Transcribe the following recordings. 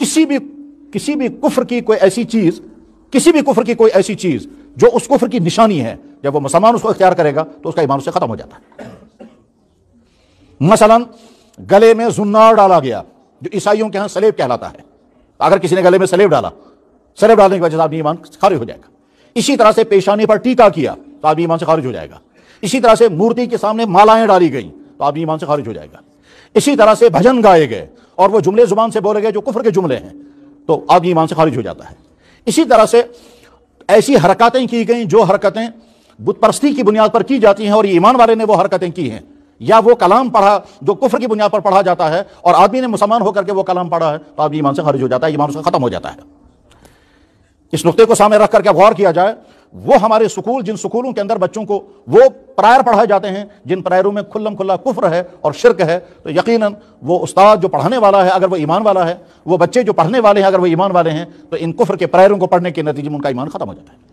किसी भी कुफ्र की कोई ऐसी चीज, किसी भी कुफ्र की कोई ऐसी चीज जो उस कुफ्र की निशानी है, जब वो मुसलमान उसको इख्तियार करेगा तो उसका ईमान उससे खत्म हो जाता है। मसलन गले में जुन्नार डाला गया, जो ईसाइयों के यहां सलेब कहलाता है। अगर किसी ने गले में सलेब डाला, सलेब डालने की वजह से आदमी ईमान खारिज हो जाएगा। इसी तरह से पेशानी पर टीका किया तो आदमी ईमान से खारिज हो जाएगा। इसी तरह से मूर्ति के सामने मालाएं डाली गई तो आदमी ईमान से खारिज हो जाएगा। इसी तरह से भजन गाए गए और वो जुमले जुबान से बोले गए जो कुफ्र के जुमले हैं तो आदमी ईमान से खारिज हो जाता है। इसी तरह से ऐसी हरकतें की गई जो हरकतें बुत परस्ती की बुनियाद पर की जाती हैं और ये ईमान वाले ने वो हरकतें की हैं, या वो कलाम पढ़ा जो कुफ्र की बुनियाद पर पढ़ा जाता है और आदमी ने मुसलमान होकर के वो कलाम पढ़ा है तो आदमी ईमान से खारिज हो जाता है, ईमान उसका खत्म हो जाता है। इस नुक्ते को सामने रख करके गौर किया जाए, वो हमारे स्कूल, जिन स्कूलों के अंदर बच्चों को वो प्रायर पढ़ाए जाते हैं जिन प्रायरों में खुल्लम खुल्ला कुफ्र है और शिरक है, तो यकीनन वो उस्ताद जो पढ़ाने वाला है अगर वो ईमान वाला है, वो बच्चे जो पढ़ने वाले हैं अगर वो ईमान वाले हैं, तो इन कुफ्र के प्रायरों को पढ़ने के नतीजे में उनका ईमान खत्म हो जाता है।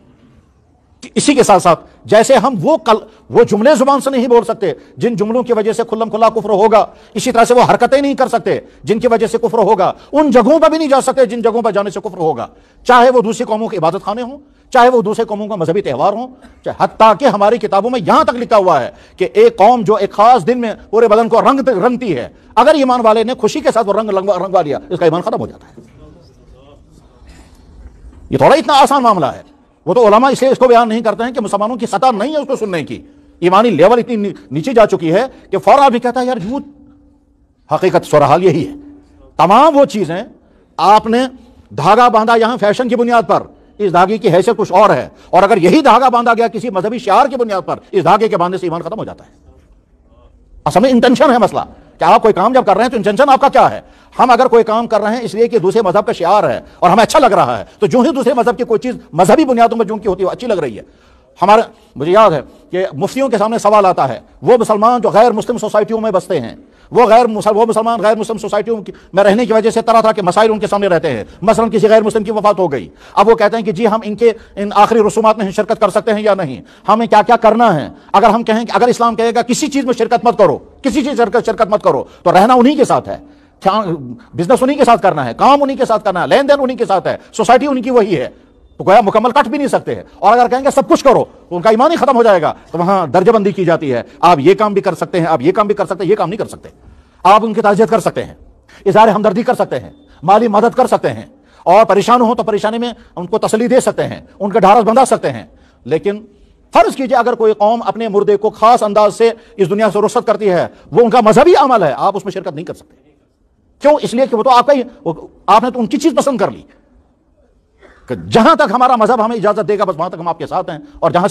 इसी के साथ साथ जैसे हम वो जुमले जुबान से नहीं बोल सकते जिन जुमलों की वजह से खुल्लम खुल्ला कुफ्र होगा, इसी तरह से वो हरकतें नहीं कर सकते जिनकी वजह से कुफ्र होगा, उन जगहों पर भी नहीं जा सकते जिन जगहों पर जाने से कुफ्र होगा, चाहे वो दूसरी कौमों के इबादत खाने हों, चाहे वो दूसरे कौमों का मजहबी त्यौहार हो, चाहे हत्ता कि हमारी किताबों में यहां तक लिखा हुआ है कि एक कौम जो एक खास दिन में पूरे बदन को रंगती है, अगर ईमान वाले ने खुशी के साथ वो रंगवा लिया, इसका ईमान खत्म हो जाता है। ये थोड़ा इतना आसान मामला है। वो तो उलमा इसलिए इसको बयान नहीं करते हैं कि मुसलमानों की सतह नहीं है उसको सुनने की, ईमानी लेवल इतनी नीचे जा चुकी है कि फौरन भी कहता है यार झूठ। हकीकत सुरहाल यही है। तमाम वो चीजें आपने धागा बांधा यहां फैशन की बुनियाद पर, इस धागे की हैसियत कुछ और है, और अगर यही धागा बांधा गया किसी मजहबी शियार की बुनियाद पर, इस धागे के बांधने से ईमान खत्म हो जाता है। असल में इंटेंशन है मसला कि आप कोई काम जब कर रहे हैं तो इंटेंशन आपका क्या है। हम अगर कोई काम कर रहे हैं इसलिए कि दूसरे मजहब का शियार है और हमें अच्छा लग रहा है, तो जो ही दूसरे मजहब की कोई चीज मजहबी बुनियादों पर जो की होती है अच्छी लग रही है, मुझे याद है कि मुफ्तियों के सामने सवाल आता है, वो मुसलमान जो गैर मुस्लिम सोसाइटियों में बसते हैं, वो मुसलमान गैर मुस्लिम सोसाइटियों में रहने की वजह से तरह तरह के मसाइल उनके सामने रहते हैं। मसलन किसी गैर मुस्लिम की वफात हो गई, अब वो कहते हैं कि जी हम इन आखिरी रसूमात में शिरकत कर सकते हैं या नहीं, हमें क्या क्या करना है। अगर हम कहें कि अगर इस्लाम कहेगा किसी चीज में शिरकत मत करो, किसी चीज शिरकत मत करो, तो रहना उन्हीं के साथ है, बिजनेस उन्हीं के साथ करना है, काम उन्हीं के साथ करना है, लेन देन उन्हीं के साथ है, सोसाइटी उनकी वही है, तो गोया मुकम्मल कट भी नहीं सकते हैं। और अगर कहेंगे सब कुछ करो तो उनका ईमान ही खत्म हो जाएगा, तो वहां दर्जाबंदी की जाती है, आप ये काम भी कर सकते हैं, आप ये काम भी कर सकते हैं, ये काम नहीं कर सकते। आप उनकी ताज़ियत कर सकते हैं, इज़हार हमदर्दी कर सकते हैं, माली मदद कर सकते हैं, और परेशान हो तो परेशानी में उनको तसल्ली दे सकते हैं, उनका ढारस बंधा सकते हैं। लेकिन फर्ज कीजिए अगर कोई कौम अपने मुर्दे को खास अंदाज से इस दुनिया से रुखसत करती है, वो उनका मजहबी अमल है, आप उसमें शिरकत नहीं कर सकते। क्यों? इसलिए कि वो तो आपका ही, आपने तो उनकी चीज पसंद कर ली। जहां तक हमारा मजहब हमें इजाजत देगा बस वहां तक हम आपके साथ हैं, और जहां